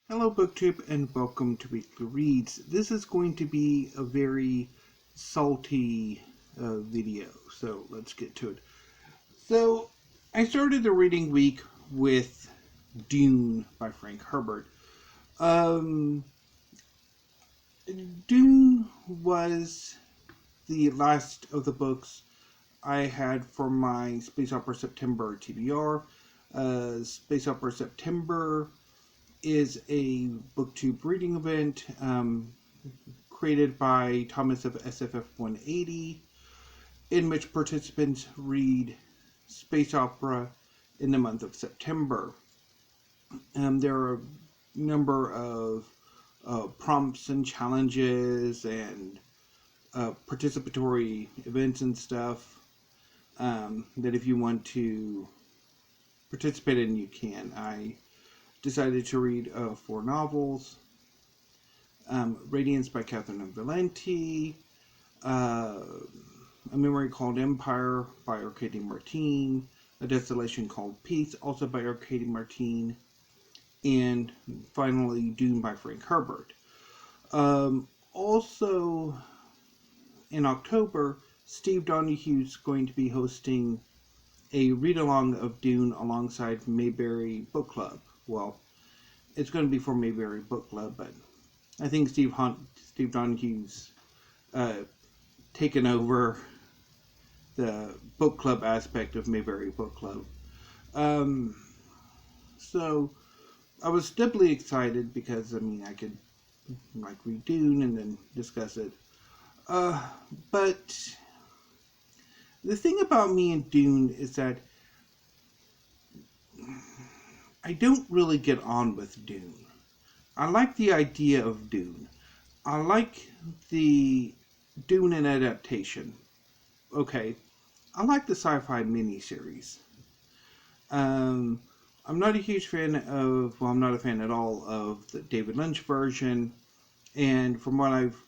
Hello BookTube and welcome to Weekly Reads. This is going to be a very salty video, so let's get to it. So, I started the reading week with Dune by Frank Herbert. Dune was the last of the books I had for my Space Opera September TBR. Space Opera September is a BookTube reading event created by Thomas of SFF 180, in which participants read space opera in the month of September. There are a number of prompts and challenges and participatory events and stuff that if you want to participate in, you can. I decided to read 4 novels. Radiance by Catherine Valenti, A Memory Called Empire by Arkady Martine, A Desolation Called Peace, also by Arkady Martine, and finally Dune by Frank Herbert. Also in October, Steve Donohue's going to be hosting a read-along of Dune alongside Mayberry Book Club. Well, it's going to be for Mayberry Book Club, but I think Steve Donohue's taken over the book club aspect of Mayberry Book Club. So I was doubly excited because, I could read Dune and then discuss it. But the thing about me and Dune is that I don't really get on with Dune. I like the idea of Dune. I like the Dune and adaptation. Okay, I like the sci-fi miniseries. I'm not a huge fan of, I'm not a fan at all of the David Lynch version. And from what I've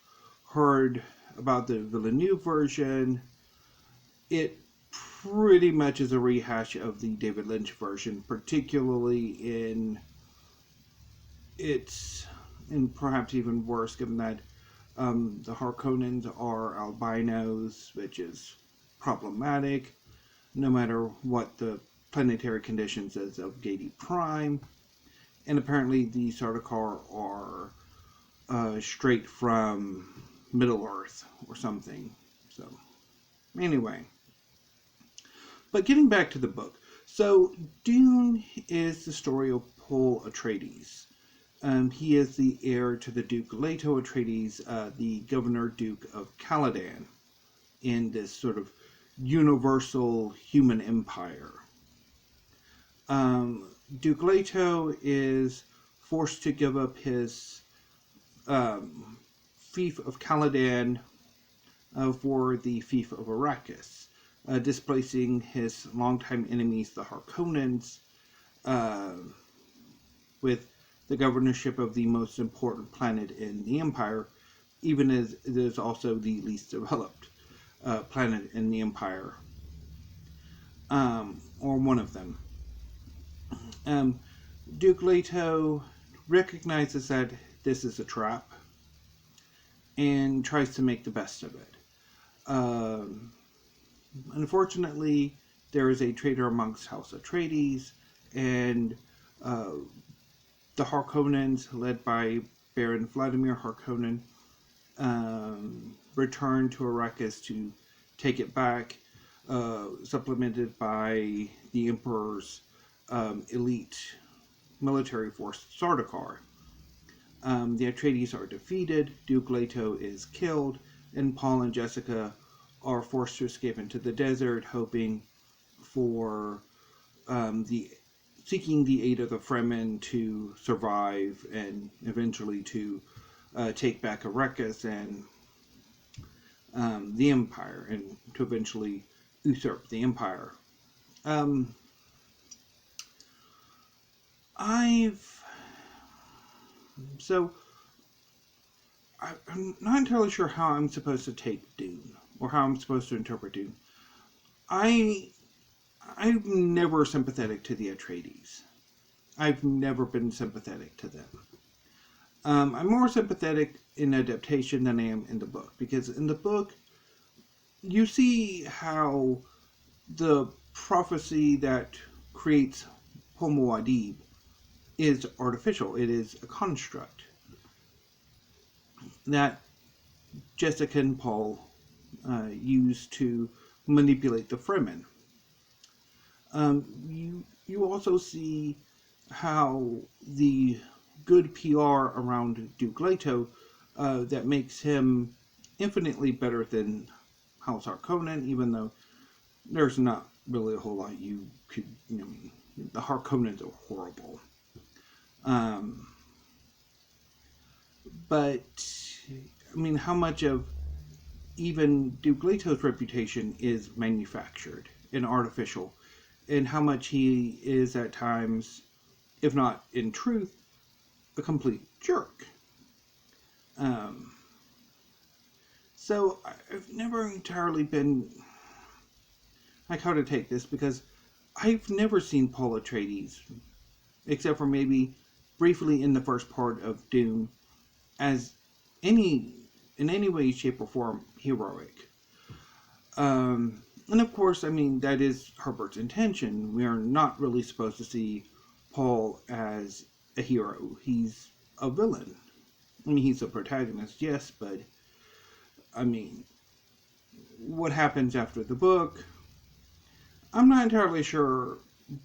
heard about the Villeneuve version, it pretty much is a rehash of the David Lynch version, particularly in its, and perhaps even worse, given that the Harkonnens are albinos, which is problematic, no matter what the planetary conditions is of Jade Prime, and apparently the Sardaukar are straight from Middle Earth or something. So, anyway. But getting back to the book. So, Dune is the story of Paul Atreides. He is the heir to the Duke Leto Atreides, the Governor Duke of Caladan, in this sort of universal human empire. Duke Leto is forced to give up his fief of Caladan for the fief of Arrakis. Displacing his longtime enemies, the Harkonnens, with the governorship of the most important planet in the Empire, even as it is also the least developed planet in the Empire, or one of them. Duke Leto recognizes that this is a trap and tries to make the best of it. Unfortunately, there is a traitor amongst House Atreides, and the Harkonnens, led by Baron Vladimir Harkonnen, return to Arrakis to take it back, supplemented by the Emperor's elite military force, Sardaukar. The Atreides are defeated, Duke Leto is killed, and Paul and Jessica are forced to escape into the desert, hoping for seeking the aid of the Fremen to survive and eventually to take back Arrakis and the Empire, and to eventually usurp the Empire. I'm not entirely sure how I'm supposed to take Dune, or how I'm supposed to interpret Dune. I'm never sympathetic to the Atreides. I've never been sympathetic to them. I'm more sympathetic in adaptation than I am in the book, because in the book you see how the prophecy that creates Homo Adib is artificial. It is a construct that Jessica and Paul used to manipulate the Fremen. You also see how the good PR around Duke Leto that makes him infinitely better than House Harkonnen, even though there's not really a whole lot you could. The Harkonnens are horrible. But I mean, how much of even Duke Leto's reputation is manufactured and artificial, and how much he is at times, if not in truth, a complete jerk. So I've never entirely been like how to take this, because I've never seen Paul Atreides, except for maybe briefly in the first part of Dune, as in any way, shape, or form heroic. And of course, I mean, that is Herbert's intention. We are not really supposed to see Paul as a hero. He's a villain. I mean, he's a protagonist, yes, but I mean, what happens after the book? I'm not entirely sure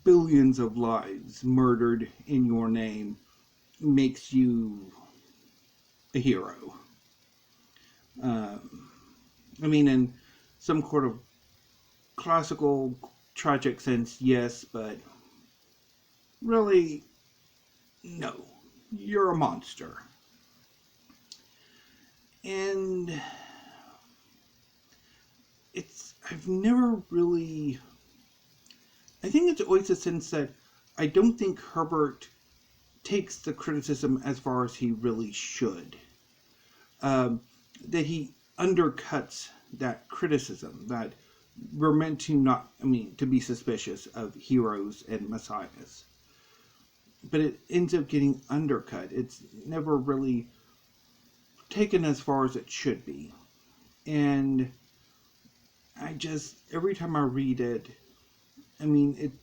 billions of lives murdered in your name makes you a hero. I mean, in some sort of classical tragic sense, yes, but really, no. You're a monster. And I've never really, I think it's always a sense that I don't think Herbert takes the criticism as far as he really should. That he undercuts that criticism, that we're meant to be suspicious of heroes and messiahs. But it ends up getting undercut. It's never really taken as far as it should be. And every time I read it, I mean,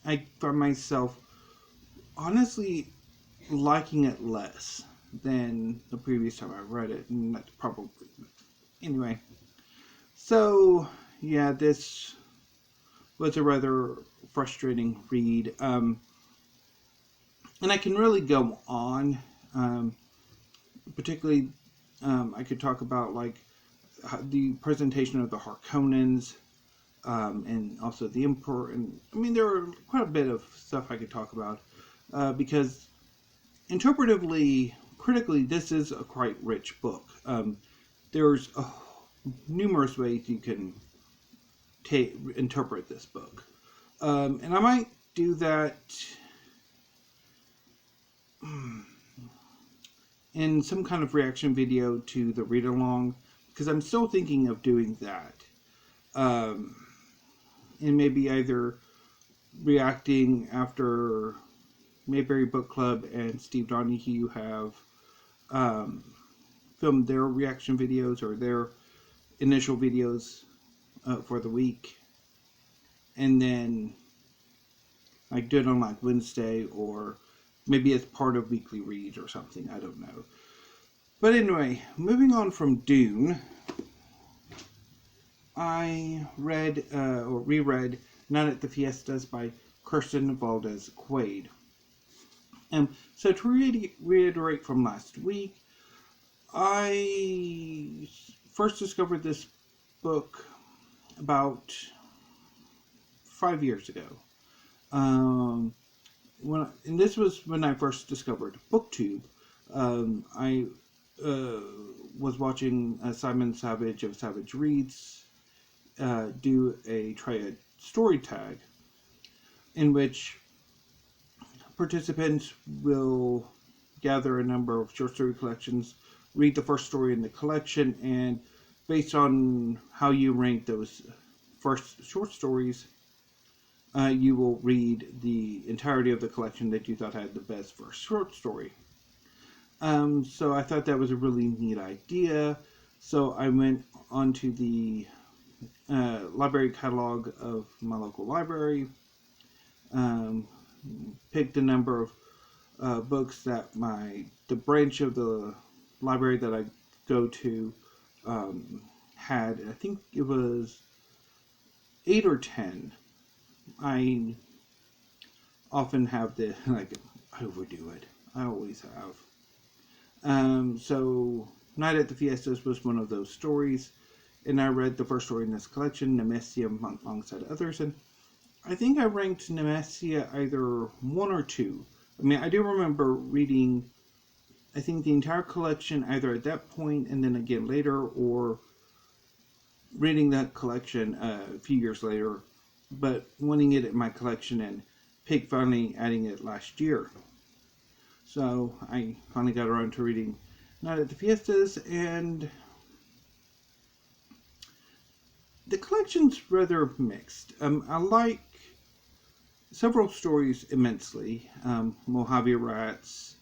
I find myself honestly liking it less than the previous time I read it, and that's probably, anyway. So, yeah, this was a rather frustrating read, and I can really go on, particularly, I could talk about, like, the presentation of the Harkonnens, and also the Emperor, and, I mean, there are quite a bit of stuff I could talk about, because interpretively, critically, this is a quite rich book. There's numerous ways you can interpret this book. And I might do that in some kind of reaction video to the read-along, because I'm still thinking of doing that. And maybe either reacting after Mayberry Book Club and Steve Donahue have filmed their reaction videos or their initial videos for the week, and then like do it on like Wednesday, or maybe as part of weekly reads or something. I don't know. But anyway, moving on from Dune, I read or reread Night at the Fiestas by Kirstin Valdez Quade. So to reiterate from last week, I first discovered this book about 5 years ago. And this was when I first discovered BookTube. I was watching Simon Savage of Savage Reads do a triad story tag, in which participants will gather a number of short story collections, read the first story in the collection, and based on how you rank those first short stories, you will read the entirety of the collection that you thought had the best first short story. So I thought that was a really neat idea. So I went onto the library catalog of my local library, picked a number of books that the branch of the library that I go to had. I think it was 8 or 10. I often have I overdo it. I always have. So Night at the Fiestas was one of those stories, and I read the first story in this collection, Nemesia, alongside others, and I think I ranked Nemesia either 1 or 2. I mean, I do remember reading, I think, the entire collection either at that point and then again later, or reading that collection a few years later, but wanting it in my collection, and Pig finally adding it last year. So I finally got around to reading Night at the Fiestas, and the collection's rather mixed. I like several stories immensely. Mojave Rats,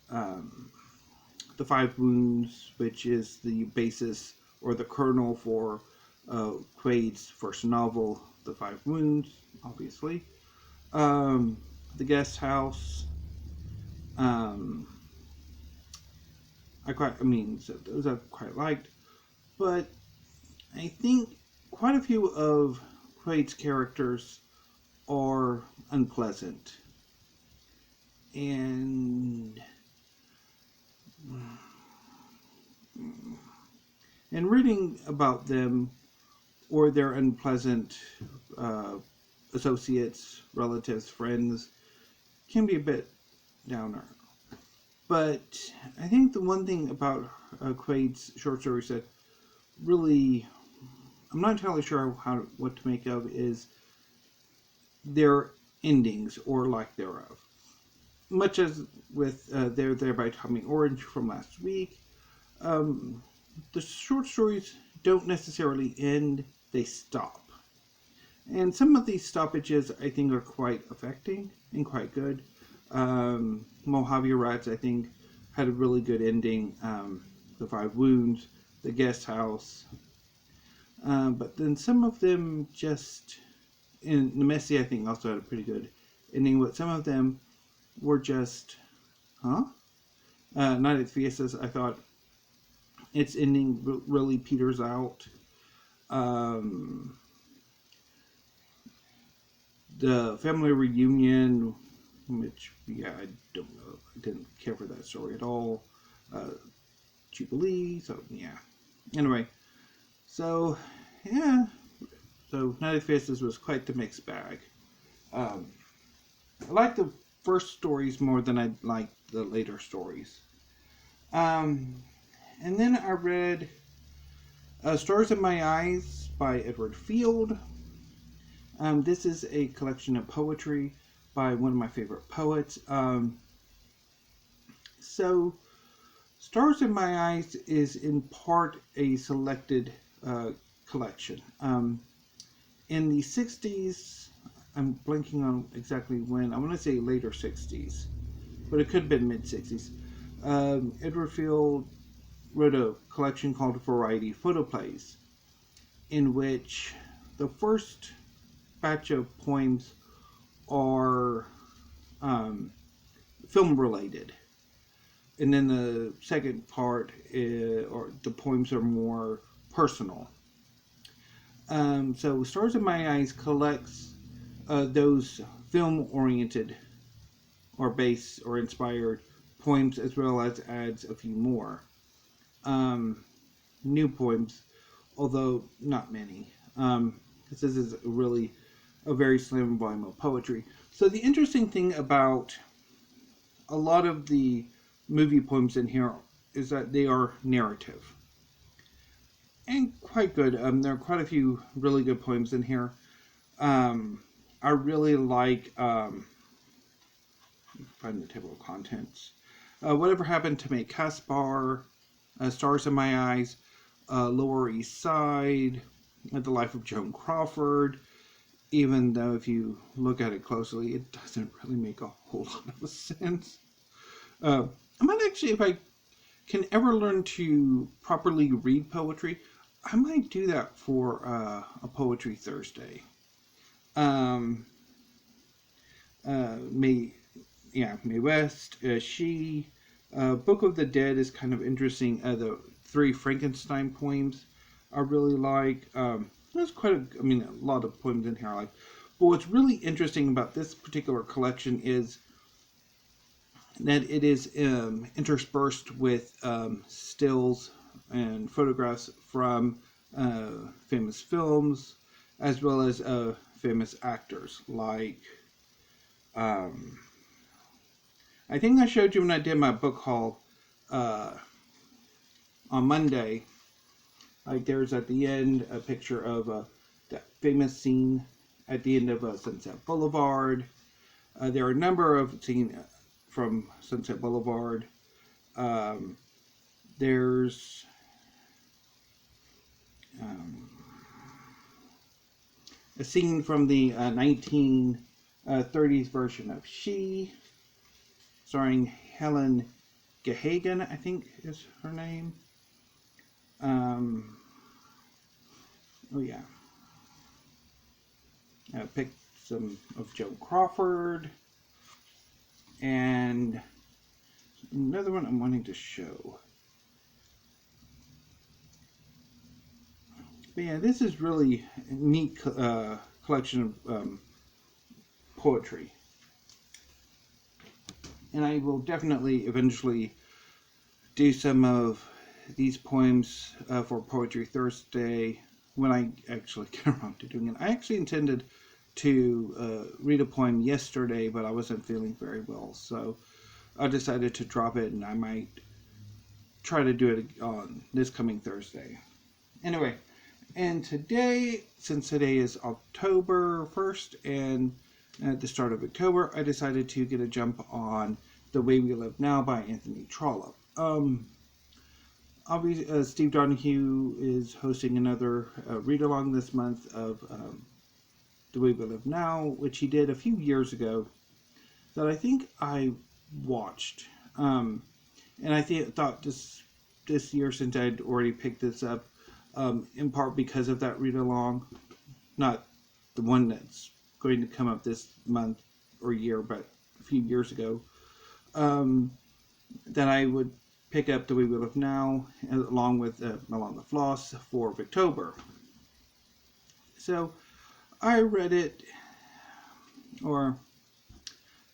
The Five Wounds, which is the basis or the kernel for Quade's first novel, The Five Wounds, obviously. The Guest House. So those I quite liked, but I think quite a few of Quade's characters are unpleasant, and reading about them or their unpleasant associates, relatives, friends can be a bit downer. But I think the one thing about Quade's short stories that really I'm not entirely sure what to make of is their endings or lack thereof. Much as with There by Tommy Orange from last week, the short stories don't necessarily end, they stop. And some of these stoppages I think are quite affecting and quite good. Mojave Rats, I think, had a really good ending. The Five Wounds, The Guest House. But then some of them just, in Nemesia, I think, also had a pretty good ending, but some of them were just, Night at the Fiestas, I thought its ending really peters out. The family reunion, which, I don't know, I didn't care for that story at all. Jubilee, so yeah. Anyway, so Night at the Fiestas was quite the mixed bag. I like the first stories more than I like the later stories. And then I read Stars in My Eyes by Edward Field. This is a collection of poetry by one of my favorite poets. So, Stars in My Eyes is in part a selected collection. In the 60s, I'm blanking on exactly when, I want to say later 60s, but it could have been mid-60s. Edward Field wrote a collection called Variety Photoplays, in which the first batch of poems are film related, and then the second part or the poems are more personal. So Stars in My Eyes collects those film oriented or based or inspired poems, as well as adds a few more new poems, although not many. This is really a very slim volume of poetry. So the interesting thing about a lot of the movie poems in here is that they are narrative. And quite good. There are quite a few really good poems in here. I really like, find the table of contents. Whatever Happened to Make Caspar, Stars in My Eyes, Lower East Side, The Life of Joan Crawford, even though if you look at it closely, it doesn't really make a whole lot of sense. I might actually, if I can ever learn to properly read poetry, I might do that for a Poetry Thursday. Mae West, she, Book of the Dead is kind of interesting. The three Frankenstein poems I really like. There's a lot of poems in here I like. But what's really interesting about this particular collection is that it is interspersed with stills and photographs from famous films, as well as famous actors. Like, I think I showed you when I did my book haul on Monday. Like, there's at the end a picture of that famous scene at the end of Sunset Boulevard. There are a number of scenes from Sunset Boulevard. There's a scene from the 1930s version of She, starring Helen Gahagan, I think is her name. I picked some of Joe Crawford, and another one I'm wanting to show. But yeah, this is really a neat collection of poetry. And I will definitely eventually do some of these poems for Poetry Thursday when I actually get around to doing it. I actually intended to read a poem yesterday, but I wasn't feeling very well, so I decided to drop it, and I might try to do it on this coming Thursday. Anyway, and today, since today is October 1st and at the start of October, I decided to get a jump on The Way We Live Now by Anthony Trollope. Obviously, Steve Donahue is hosting another read-along this month of The Way We Live Now, which he did a few years ago, that I think I watched. And I thought this year, since I'd already picked this up, in part because of that read-along, not the one that's going to come up this month or year, but a few years ago, that I would pick up The Way We Live Now along with Along the Floss for October. So I read it, or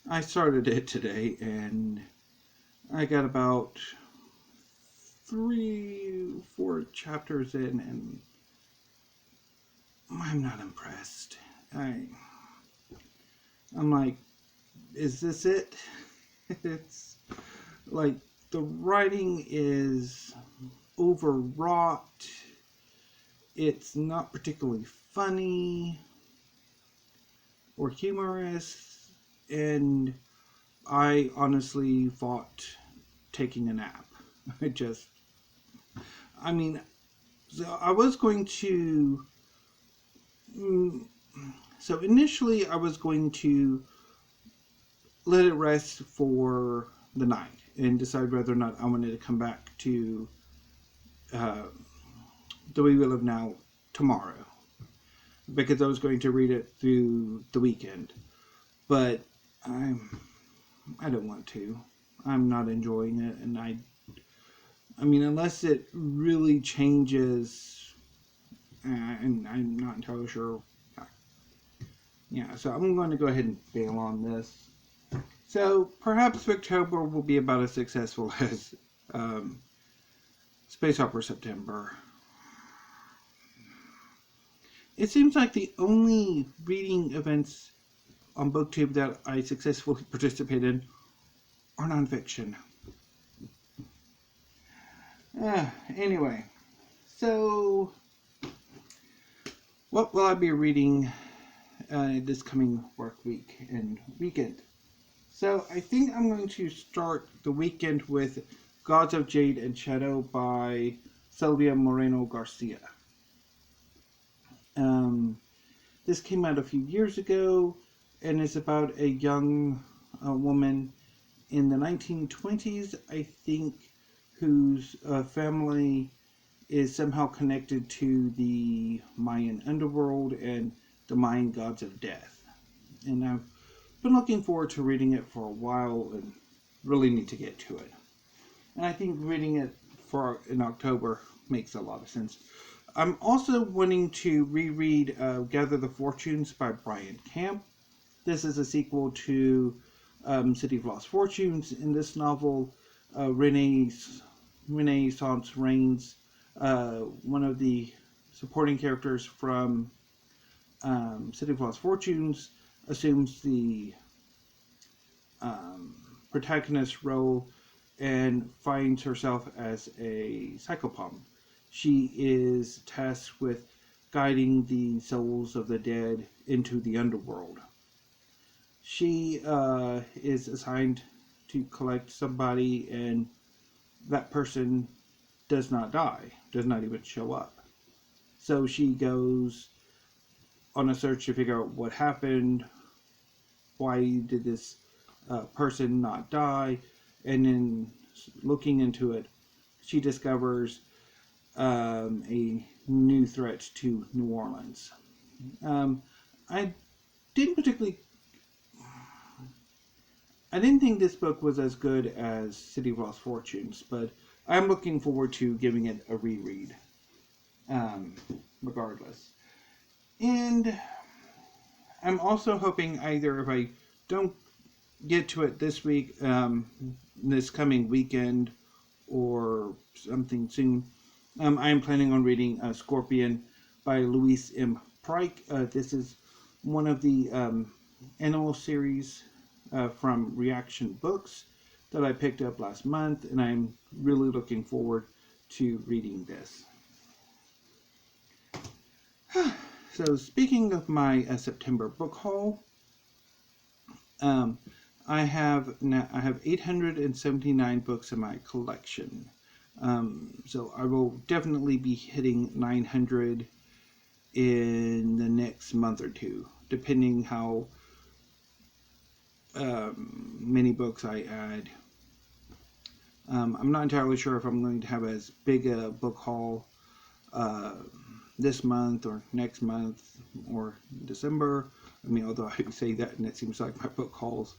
I started it today, and I got about 3-4 chapters in, and I'm not impressed. I'm like, is this it? It's like the writing is overwrought. It's not particularly funny or humorous, and I honestly thought taking a nap. So I was going to, so initially I was going to let it rest for the night and decide whether or not I wanted to come back to The Way We Live Now tomorrow, because I was going to read it through the weekend. But I don't want to. I'm not enjoying it, and I mean, unless it really changes, and I'm not entirely sure. Yeah, so I'm going to go ahead and bail on this. So perhaps October will be about as successful as Space Opera September. It seems like the only reading events on BookTube that I successfully participate in are nonfiction. Anyway, so what will I be reading this coming work week and weekend? So I think I'm going to start the weekend with Gods of Jade and Shadow by Sylvia Moreno-Garcia. This came out a few years ago, and it's about a young woman in the 1920s, I think, whose family is somehow connected to the Mayan underworld and the Mayan gods of death. And I've been looking forward to reading it for a while and really need to get to it. And I think reading it in October makes a lot of sense. I'm also wanting to reread Gather the Fortunes by Bryan. This is a sequel to City of Lost Fortunes. In this novel, Renaissance Reigns, one of the supporting characters from City of Lost Fortunes, assumes the protagonist role and finds herself as a psychopomp. She is tasked with guiding the souls of the dead into the underworld. She is assigned to collect somebody, and that person does not die, does not even show up. So she goes on a search to figure out what happened, why did this person not die, and in looking into it, she discovers a new threat to New Orleans. I didn't think this book was as good as City of Lost Fortunes, but I'm looking forward to giving it a reread, regardless. And I'm also hoping either if I don't get to it this week, this coming weekend, or something soon, I am planning on reading Scorpion by Louise M. Pryke. This is one of the animal series from Reaction Books that I picked up last month, and I'm really looking forward to reading this. So, speaking of my September book haul, I have 879 books in my collection. So I will definitely be hitting 900 in the next month or two, depending how many books I add. I'm not entirely sure if I'm going to have as big a book haul this month or next month or December. I mean, although I say that and it seems like my book hauls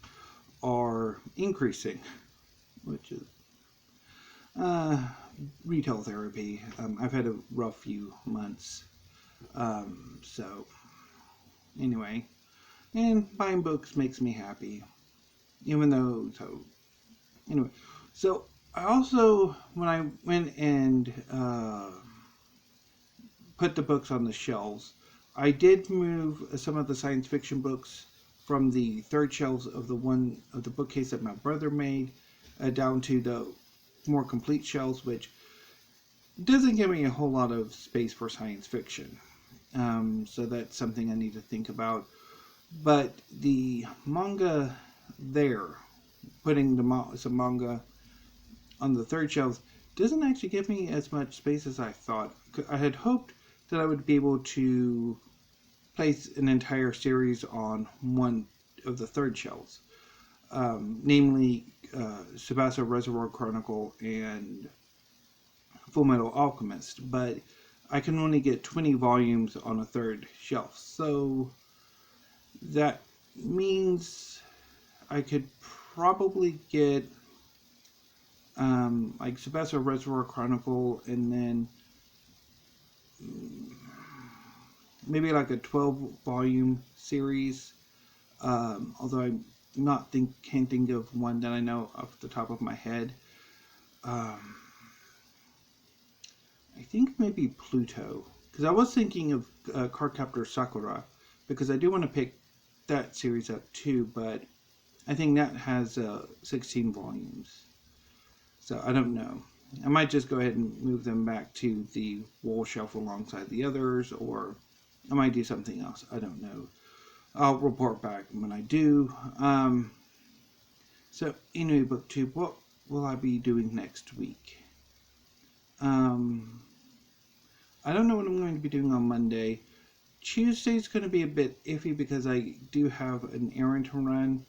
are increasing, which is retail therapy. I've had a rough few months. So, anyway, and buying books makes me happy. Even though, anyway. So, I also, when I went and put the books on the shelves, I did move some of the science fiction books from the third shelves of the bookcase that my brother made down to the more complete shelves, which doesn't give me a whole lot of space for science fiction. So that's something I need to think about. But the manga there, putting some manga on the third shelves, doesn't actually give me as much space as I thought. I had hoped that I would be able to place an entire series on one of the third shelves, namely Tsubasa Reservoir Chronicle and Fullmetal Alchemist, but I can only get 20 volumes on a third shelf, so that means I could probably get like Tsubasa Reservoir Chronicle and then maybe like a 12-volume series, although I can't think of one that I know off the top of my head. I think maybe Pluto, because I was thinking of Cardcaptor Sakura, because I do want to pick that series up too, but I think that has 16 volumes. So I don't know. I might just go ahead and move them back to the wall shelf alongside the others, or I might do something else. I don't know. I'll report back when I do. So anyway, BookTube, what will I be doing next week? I don't know what I'm going to be doing on Monday. Tuesday's going to be a bit iffy because I do have an errand to run.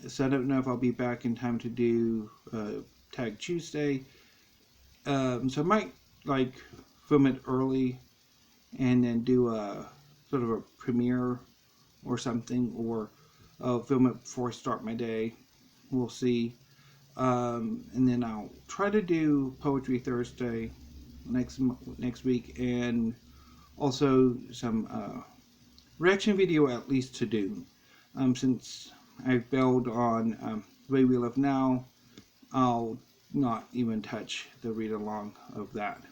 So I don't know if I'll be back in time to do Tag Tuesday. So I might like film it early and then do a sort of a premiere or something, or film it before I start my day. We'll see. And then I'll try to do Poetry Thursday next week, and also some reaction video at least to Dune. Since I've bailed on The Way We Live Now, I'll not even touch the read along of that.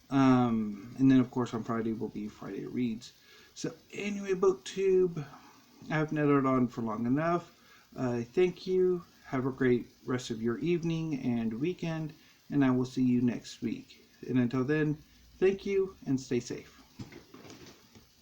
And then of course on Friday will be Friday Reads. So anyway, BookTube, I've netted on for long enough. Thank you. Have a great rest of your evening and weekend, and I will see you next week. And until then, thank you and stay safe.